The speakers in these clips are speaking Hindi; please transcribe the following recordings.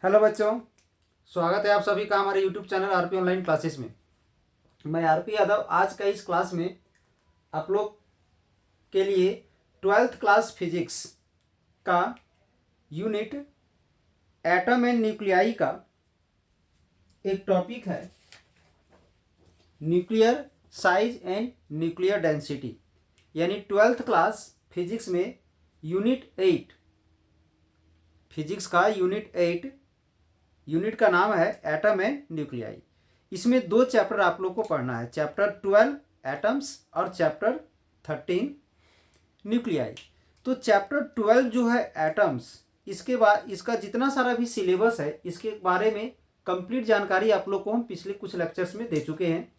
हेलो बच्चों, स्वागत है आप सभी का हमारे YouTube channel RP online classes में। मैं आरपी यादव आज का इस क्लास में आप लोग के लिए 12th क्लास फिजिक्स का यूनिट एटम एंड न्यूक्लियाई का एक टॉपिक है, nuclear size and nuclear density, यानी 12th क्लास फिजिक्स में यूनिट 8, फिजिक्स का यूनिट 8, यूनिट का नाम है एटम एंड न्यूक्लियाई। इसमें दो चैप्टर आप लोग को पढ़ना है, चैप्टर 12 एटम्स और चैप्टर 13 न्यूक्लियाई। तो चैप्टर 12 जो है एटम्स, इसके बाद इसका जितना सारा भी सिलेबस है इसके बारे में कंप्लीट जानकारी आप लोग को हम पिछले कुछ लेक्चर्स में दे चुके हैं।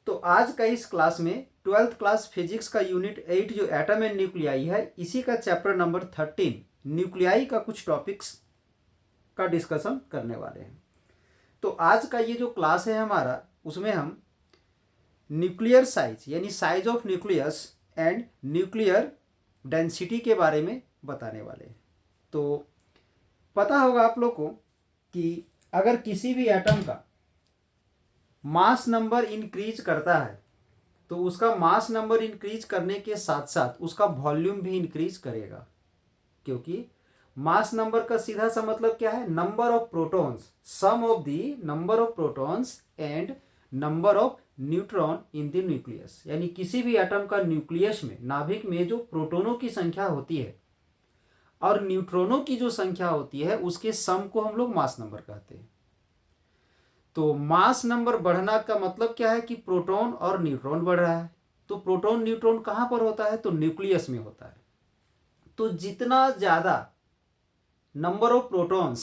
तो आज का इस क्लास में 12th क्लास फिजिक्स का यूनिट 8 जो एटम एंड न्यूक्लियाई है, इसी का चैप्टर नंबर 13 न्यूक्लियाई का कुछ टॉपिक्स का डिस्कशन करने वाले हैं। तो आज का ये जो क्लास है हमारा, उसमें हम न्यूक्लियर साइज यानी size of nucleus and nuclear density के बारे में बताने वाले हैं। तो पता होगा आप लोग को कि अगर किसी भी एटम का मास नंबर इंक्रीज करता है तो उसका मास नंबर इंक्रीज करने के साथ साथ उसका वॉल्यूम भी इंक्रीज करेगा, क्योंकि मास नंबर का सीधा सा मतलब क्या है, number of protons, sum of the number of protons and number of neutron in the nucleus. यानी किसी भी एटम का न्यूक्लियस में, नाभिक में जो प्रोटॉनों की संख्या होती है और न्यूट्रॉनों की जो संख्या होती है, उसके सम को हम लोग मास नंबर कहते हैं। तो मास नंबर बढ़ना का मतलब क्या है कि प्रोटॉन और न्यूट्रॉन बढ़ रहा है। तो प्रोटॉन न्यूट्रॉन कहाँ पर होता है, तो न्यूक्लियस में होता है। तो जितना ज़्यादा नंबर ऑफ प्रोटॉन्स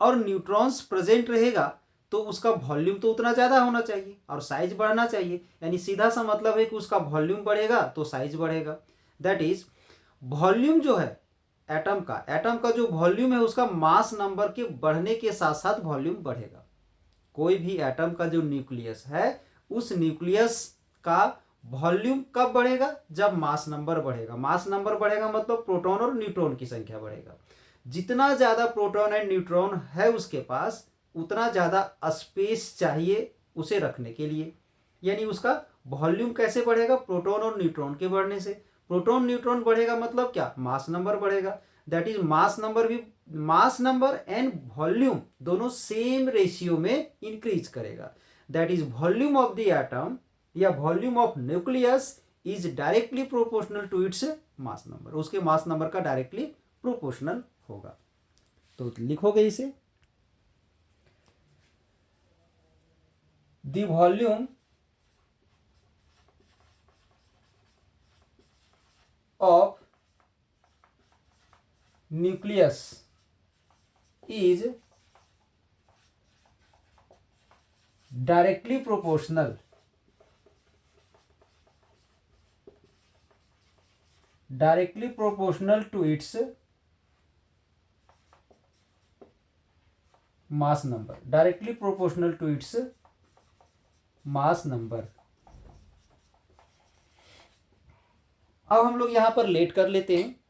और न्यूट्रॉन्स प्रेजेंट रहेगा तो उसका वॉल्यूम तो उतना ज़्यादा होना चाहिए और साइज बढ़ना चाहिए। यानी सीधा सा मतलब है कि उसका वॉल्यूम बढ़ेगा तो साइज बढ़ेगा। दैट इज वॉल्यूम जो है एटम का जो वॉल्यूम है उसका मास नंबर के बढ़ने के साथ साथ वॉल्यूम बढ़ेगा। कोई भी एटम का जो न्यूक्लियस है, उस न्यूक्लियस का वॉल्यूम कब बढ़ेगा, जब मास नंबर बढ़ेगा। मास नंबर बढ़ेगा मतलब प्रोटॉन और न्यूट्रॉन की संख्या बढ़ेगा। जितना ज़्यादा प्रोटॉन एंड न्यूट्रॉन है उसके पास, उतना ज़्यादा स्पेस चाहिए उसे रखने के लिए। यानी उसका वॉल्यूम कैसे बढ़ेगा, प्रोटॉन और न्यूट्रॉन के बढ़ने से। प्रोटॉन न्यूट्रॉन बढ़ेगा मतलब क्या, मास नंबर बढ़ेगा। That is mass number and volume दोनों सेम रेशियो में इंक्रीज करेगा। That is volume of the atom या volume of nucleus is directly proportional to its mass number. उसके मास नंबर का डायरेक्टली प्रोपोर्शनल होगा। तो लिखोगे इसे, the volume of nucleus is directly proportional to its mass number. Directly proportional to its mass number. अब हम लोग यहां पर लेट कर लेते हैं।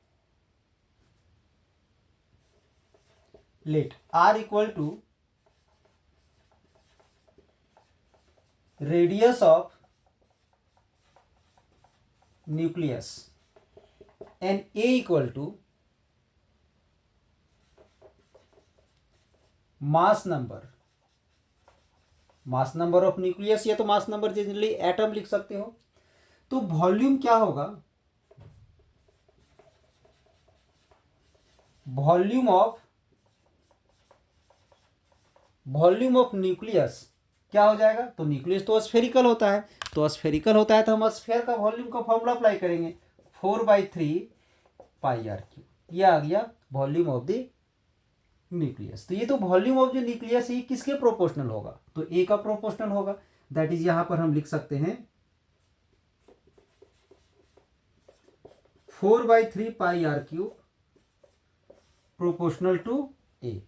Let R equal to radius of nucleus and A equal to mass number of nucleus, या तो मास नंबर जनरली एटम लिख सकते हो। तो वॉल्यूम क्या होगा, वॉल्यूम ऑफ न्यूक्लियस क्या हो जाएगा, तो न्यूक्लियस तो स्फेरिकल होता है, तो हम स्फेयर का वॉल्यूम का फॉर्मूला अप्लाई करेंगे, 4/3 पाई आर क्यू। ये आ गया वॉल्यूम ऑफ द न्यूक्लियस। तो ये तो वॉल्यूम ऑफ जो न्यूक्लियस है किसके प्रोपोर्शनल होगा, तो ए का प्रोपोर्शनल होगा। दैट इज यहां पर हम लिख सकते हैं 4/3 पाई आर क्यूब प्रोपोर्शनल टू ए।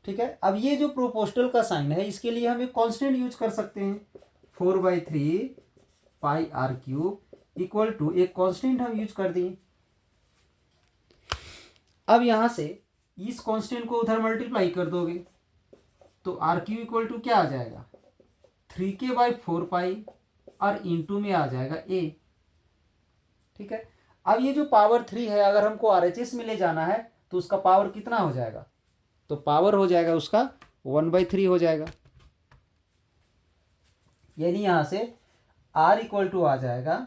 ठीक है, अब ये जो प्रोपोर्शनल का साइन है इसके लिए हम एक कांस्टेंट यूज कर सकते हैं, 4/3 पाई आर क्यूब इक्वल टू एक कांस्टेंट हम यूज कर दिए। अब यहां से इस कांस्टेंट को उधर मल्टीप्लाई कर दोगे तो आर क्यू इक्वल टू क्या आ जाएगा 3k/4 और इंटू में आ जाएगा ए। ठीक है, अब ये जो पावर 3 है अगर हमको RHS में ले जाना है तो उसका पावर कितना हो जाएगा, तो पावर हो जाएगा उसका 1/3 हो जाएगा। यानी यहां से R इक्वल टू आ जाएगा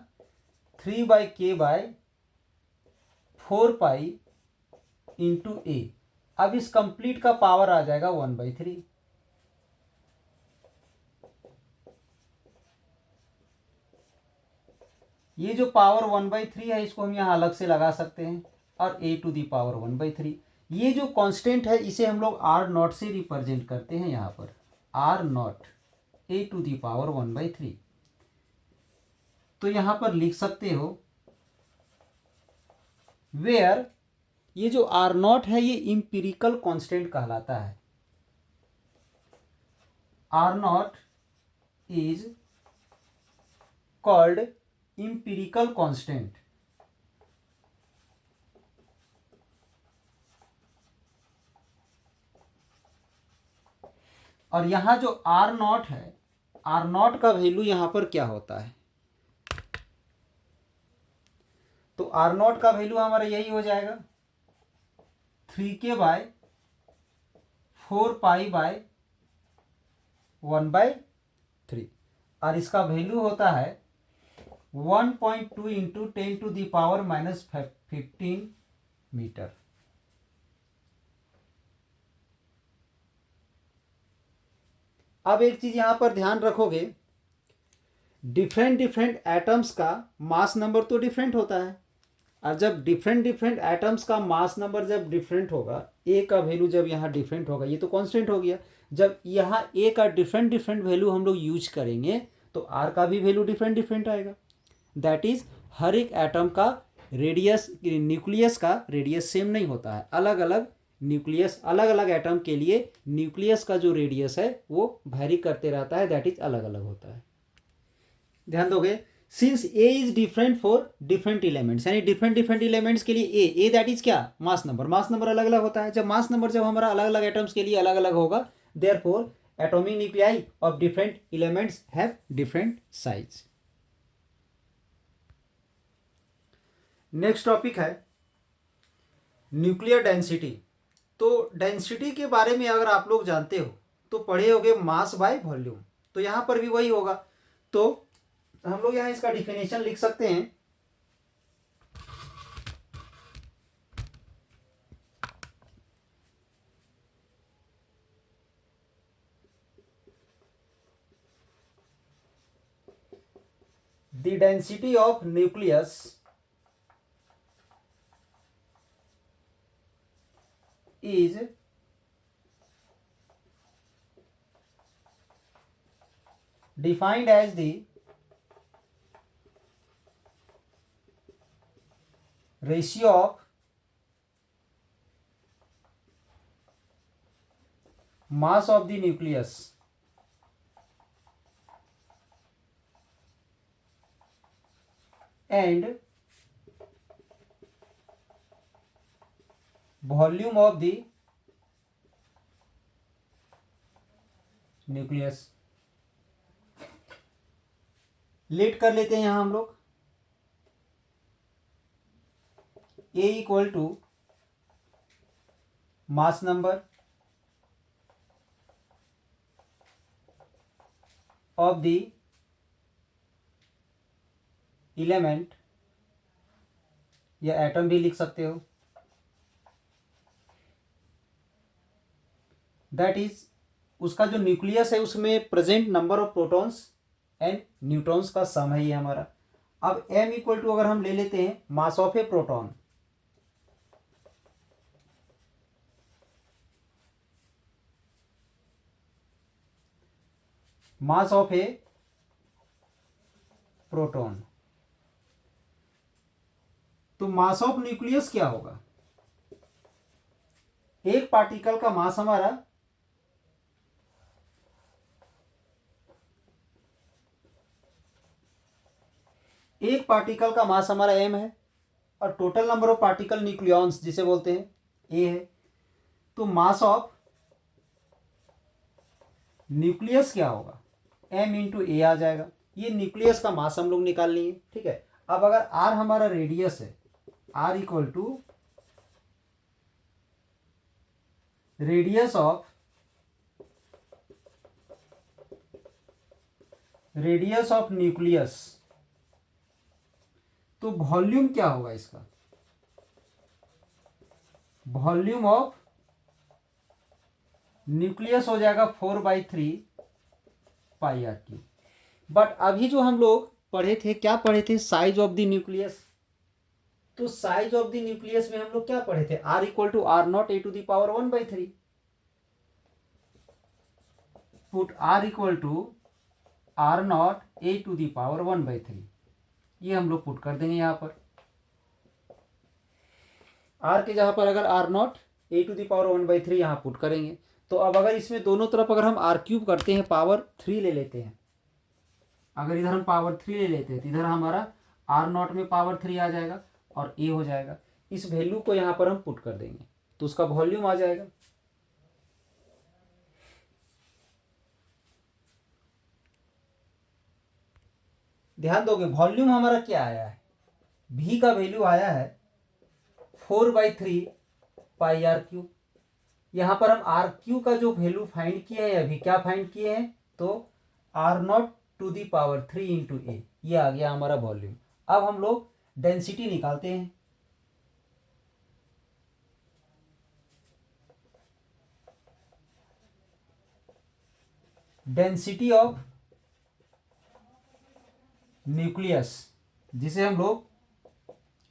3/k/4 इंटू ए। अब इस कंप्लीट का पावर आ जाएगा 1/3। ये जो पावर 1/3 है इसको हम यहाँ अलग से लगा सकते हैं और a⁻³ 1/3। ये जो कांस्टेंट है इसे हम लोग R0 से रिप्रेजेंट करते हैं यहाँ पर R0 a⁻³ 1/3। तो यहाँ पर लिख सकते हो वेयर ये जो R0 है ये इंपीरिकल कांस्टेंट कहलाता है। R0 is called empirical constant. और यहां जो R0 है R0 का वैल्यू यहां पर क्या होता है, तो R0 का वैल्यू हमारा यही हो जाएगा 3k/4 pi/1/3 और इसका वैल्यू होता है 1.2 इंटू 10⁻⁻15 मीटर। अब एक चीज यहां पर ध्यान रखोगे, डिफरेंट डिफरेंट एटम्स का मास नंबर तो डिफरेंट होता है और जब डिफरेंट डिफरेंट एटम्स का मास नंबर जब डिफरेंट होगा, ए का वैल्यू जब यहाँ डिफरेंट होगा, ये तो कांस्टेंट हो गया, जब यहाँ ए का डिफरेंट डिफरेंट वैल्यू हम लोग यूज करेंगे तो आर का भी वैल्यू डिफरेंट डिफरेंट आएगा। दैट इज हर एक एटम का रेडियस, न्यूक्लियस का रेडियस सेम नहीं होता है, अलग अलग न्यूक्लियस, अलग अलग एटम के लिए न्यूक्लियस का जो रेडियस है वो वैरी करते रहता है, दैट इज अलग अलग होता है। ध्यान दोगे, since A is different for different elements, यानी डिफरेंट डिफरेंट एलिमेंट्स के लिए ए दैट इज क्या, मास नंबर, मास नंबर अलग अलग होता है। जब मास नंबर जब हमारा अलग अलग एटम्स के लिए अलग अलग होगा, therefore atomic nuclei of different elements have different size. Next topic है न्यूक्लियर डेंसिटी। तो डेंसिटी के बारे में अगर आप लोग जानते हो तो पढ़े होगे मास बाय वॉल्यूम, तो यहाँ पर भी वही होगा। तो हम लोग यहाँ इसका डिफिनेशन लिख सकते हैं, the density of nucleus is defined as the ratio of mass of the nucleus and volume of the nucleus. Let कर लेते हैं यहां हम लोग, A equal to mass number of the element या एटम भी लिख सकते हो, दैट इज उसका जो न्यूक्लियस है उसमें present number of protons and neutrons का सम है ये हमारा। अब m इक्वल टू अगर हम ले लेते हैं mass of A proton, mass of A proton, तो मास ऑफ न्यूक्लियस क्या होगा, एक पार्टिकल का मास हमारा एक पार्टिकल का मास हमारा m है और total number of particle nucleons जिसे बोलते हैं a है। तो मास ऑफ न्यूक्लियस क्या होगा, m इंटू ए आ जाएगा। ये न्यूक्लियस का मास हम लोग निकाल लेंगे, ठीक है। अब अगर r हमारा रेडियस है, r equal to radius of nucleus, तो वॉल्यूम क्या होगा इसका, वॉल्यूम ऑफ न्यूक्लियस हो जाएगा 4/3 पाई आर क्यूब। बट अभी जो हम लोग पढ़े थे, क्या पढ़े थे, साइज ऑफ द न्यूक्लियस। तो साइज ऑफ द न्यूक्लियस में हम लोग क्या पढ़े थे, r equal to R naught A to the power 1/3। Put r equal to R naught A to the power 1/3, ये हम लोग पुट कर देंगे यहां पर। r के जगह पर अगर R naught A to the power 1/3 यहां पुट करेंगे, तो अब अगर इसमें दोनों तरफ अगर हम r क्यूब करते हैं, पावर 3 ले लेते हैं, अगर इधर हम पावर 3 ले लेते हैं तो इधर हमारा r नॉट में पावर 3 आ जाएगा और a हो जाएगा। इस वैल्यू को यहाँ पर हम पुट कर देंगे तो उसका वॉल्यूम आ जाएगा। ध्यान दोगे, वॉल्यूम हमारा क्या आया है, v का वैल्यू आया है 4/3 पाई आर क्यूब। यहाँ पर हम आर क्यू का जो वैल्यू फाइंड किए हैं, अभी क्या फाइंड किए हैं, तो R not to the power 3 into A, ये आ गया हमारा वॉल्यूम। अब हम लोग डेंसिटी निकालते हैं। डेंसिटी ऑफ न्यूक्लियस, जिसे हम लोग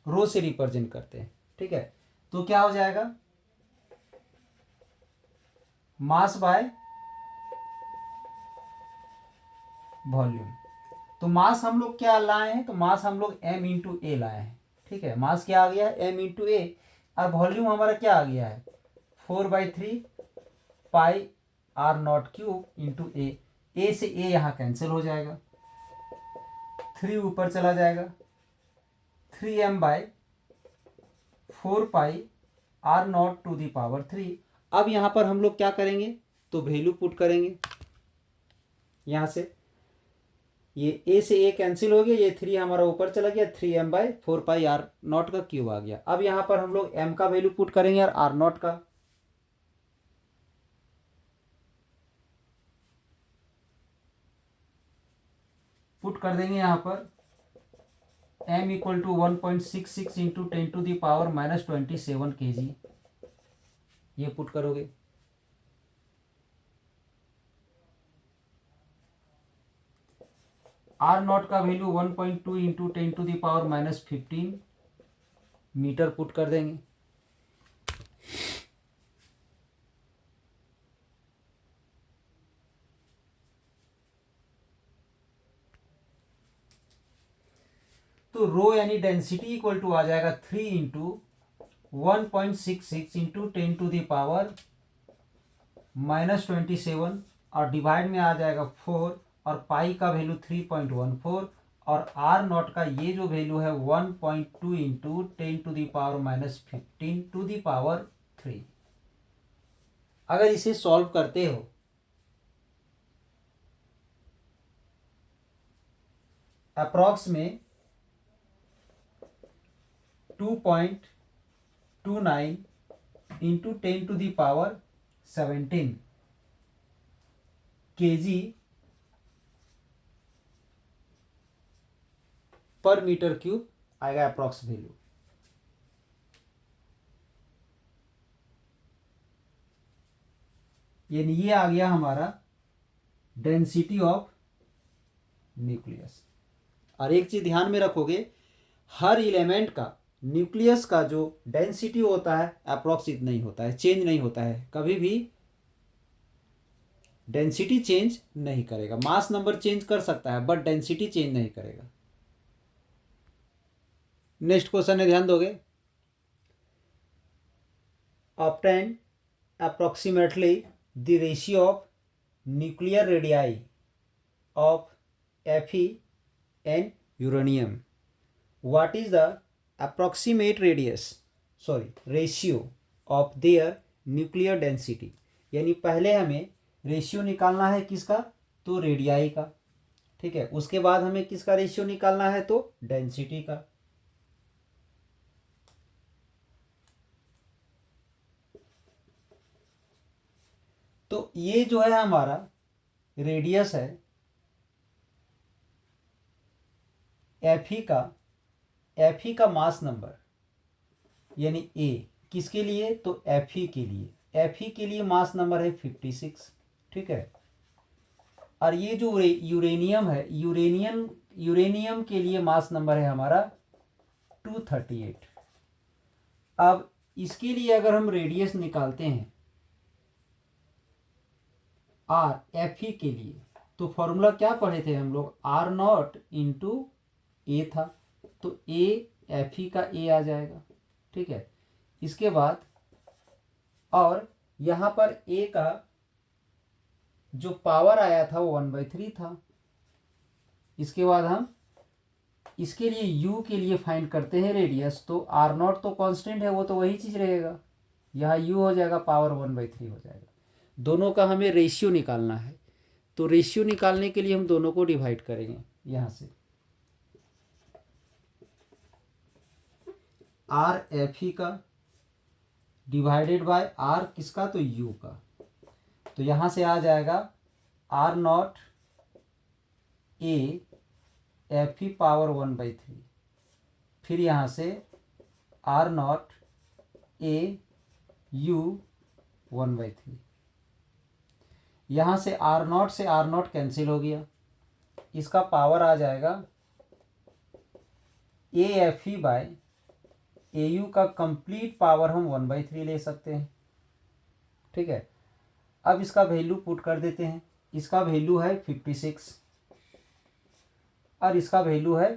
रो से रिप्रेजेंट करते हैं, ठीक है। तो क्या हो जाएगा, मास बाय वॉल्यूम। तो मास हम लोग क्या लाए हैं, तो मास हम लोग m इंटू ए लाए हैं, ठीक है। मास क्या आ गया है, m इंटू ए। और वॉल्यूम हमारा क्या आ गया है, 4/3 पाई आर नॉट क्यूब इंटू ए। ए से ए यहाँ कैंसिल हो जाएगा, 3 ऊपर चला जाएगा, 3m/4 pi R not to the power 3। अब यहाँ पर हम लोग क्या करेंगे, तो वैल्यू पुट करेंगे यहाँ से, ये a से a कैंसिल हो गया, ये 3 हमारा ऊपर चला गया, 3m/4 पाई आर नॉट का क्यूब आ गया। अब यहाँ पर हम लोग m का वैल्यू पुट करेंगे और आर नॉट का, पुट कर देंगे यहाँ पर m equal to 1.66 into 10 to the power -27 kg, ये पुट करोगे। आर नॉट का value 1.2 into 10 to the power -15 metre put कर देंगे। तो रो यानी डेंसिटी इक्वल टू आ जाएगा 3 into 1.66 into 10 to the power -27 और डिवाइड में आ जाएगा 4 और पाई का वैल्यू 3.14 और आर नॉट का ये जो वैल्यू है 1.2 into 10 to the power -15 to the power 3। अगर इसे सॉल्व करते हो अप्रॉक्स में 2.29 into 10 to the power 17 kg per metre cube आएगा अप्रॉक्स वैल्यू। यानी ये आ गया हमारा डेंसिटी ऑफ न्यूक्लियस। और एक चीज ध्यान में रखोगे, हर एलिमेंट का न्यूक्लियस का जो डेंसिटी होता है अप्रोक्सीमेट नहीं होता है, चेंज नहीं होता है, कभी भी डेंसिटी चेंज नहीं करेगा। मास नंबर चेंज कर सकता है बट डेंसिटी चेंज नहीं करेगा। नेक्स्ट क्वेश्चन है, ध्यान दोगे, obtain approximately the ratio of nuclear radii of Fe and uranium. What is the approximate ratio of their nuclear density, यानी पहले हमें रेशियो निकालना है किसका, तो रेडियाई का, ठीक है। उसके बाद हमें किसका रेशियो निकालना है, तो डेंसिटी का। तो ये जो है हमारा रेडियस है एफ ई का मास नंबर, यानी ए किसके लिए, तो एफ ई के लिए, एफ ई के लिए मास नंबर है 56, ठीक है। और ये जो यूरेनियम है, यूरेनियम के लिए मास नंबर है हमारा 238। अब इसके लिए अगर हम रेडियस निकालते हैं आर एफ ई के लिए, तो फॉर्मूला क्या पढ़े थे हम लोग, आर नॉट इंटू ए था, तो ए एफ ई का ए आ जाएगा, ठीक है। इसके बाद और यहाँ पर ए का जो पावर आया था वो 1/3 था। इसके बाद हम इसके लिए u के लिए फाइंड करते हैं रेडियस, तो आर नॉट तो कांस्टेंट है, वो तो वही चीज़ रहेगा, यहाँ u हो जाएगा, पावर 1/3 हो जाएगा। दोनों का हमें रेशियो निकालना है, तो रेशियो निकालने के लिए हम दोनों को डिवाइड करेंगे यहाँ से, आर एफ ई का डिवाइडेड बाय आर किसका, तो u का। तो यहाँ से आ जाएगा R naught A F E power 1/3, फिर यहाँ से आर नॉट ए यू 1/3। यहाँ से आर नॉट कैंसिल हो गया, इसका पावर आ जाएगा ए F E bye A you का कंप्लीट पावर हम 1/3 ले सकते हैं, ठीक है। अब इसका वैल्यू पुट कर देते हैं, इसका वैल्यू है 56 और इसका वैल्यू है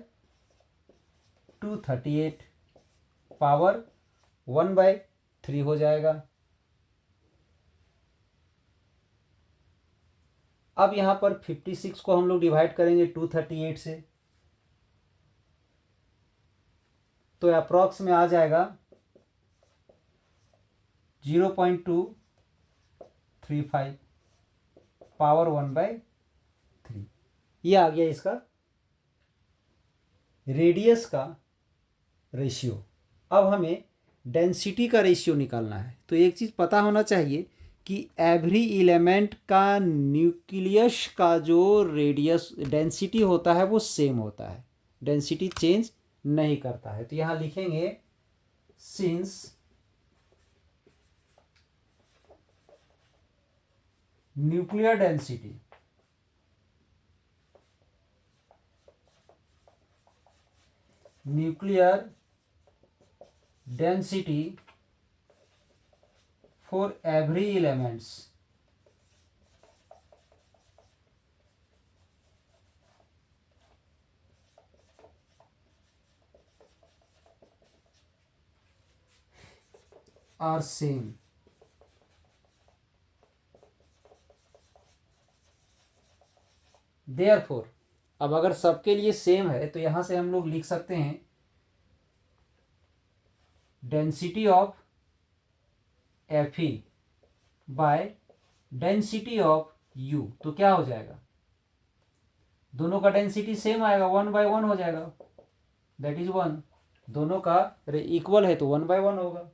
238, पावर 1/3 हो जाएगा। अब यहाँ पर 56 को हम लोग डिवाइड करेंगे 238 से, तो अप्रॉक्स में आ जाएगा 0.235, पावर 1/3। ये आ गया इसका रेडियस का रेशियो। अब हमें डेंसिटी का रेशियो निकालना है। तो एक चीज़ पता होना चाहिए कि एवरी एलिमेंट का न्यूक्लियस का जो रेडियस डेंसिटी होता है वो सेम होता है, डेंसिटी चेंज नहीं करता है। तो यहाँ लिखेंगे since nuclear density for every elements are same। Therefore, अब अगर सबके लिए सेम है तो यहां से हम लोग लिख सकते हैं density of F E by density of you. तो क्या हो जाएगा, दोनों का डेंसिटी सेम आएगा, 1/1 हो जाएगा, दैट इज 1। दोनों का इक्वल है तो 1/1 होगा,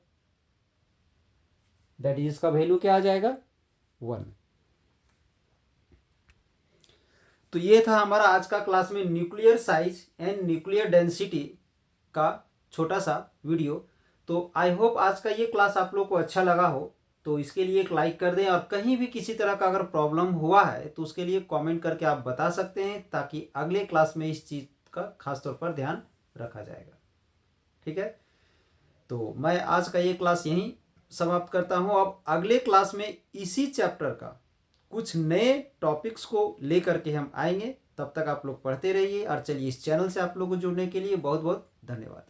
दैट इज इसका वैल्यू क्या आ जाएगा, 1। तो ये था हमारा आज का क्लास में nuclear size and nuclear density का छोटा सा वीडियो। तो आई होप आज का ये क्लास आप लोग को अच्छा लगा हो। तो इसके लिए एक लाइक कर दें, और कहीं भी किसी तरह का अगर प्रॉब्लम हुआ है तो उसके लिए कमेंट करके आप बता सकते हैं, ताकि अगले क्लास में इस चीज़ का खास तौर पर ध्यान रखा जाएगा, ठीक है। तो मैं आज का ये क्लास यहीं समाप्त करता हूँ। अब अगले क्लास में इसी चैप्टर का कुछ नए टॉपिक्स को लेकर के हम आएंगे। तब तक आप लोग पढ़ते रहिए, और चलिए इस चैनल से आप लोगों को जुड़ने के लिए बहुत बहुत धन्यवाद।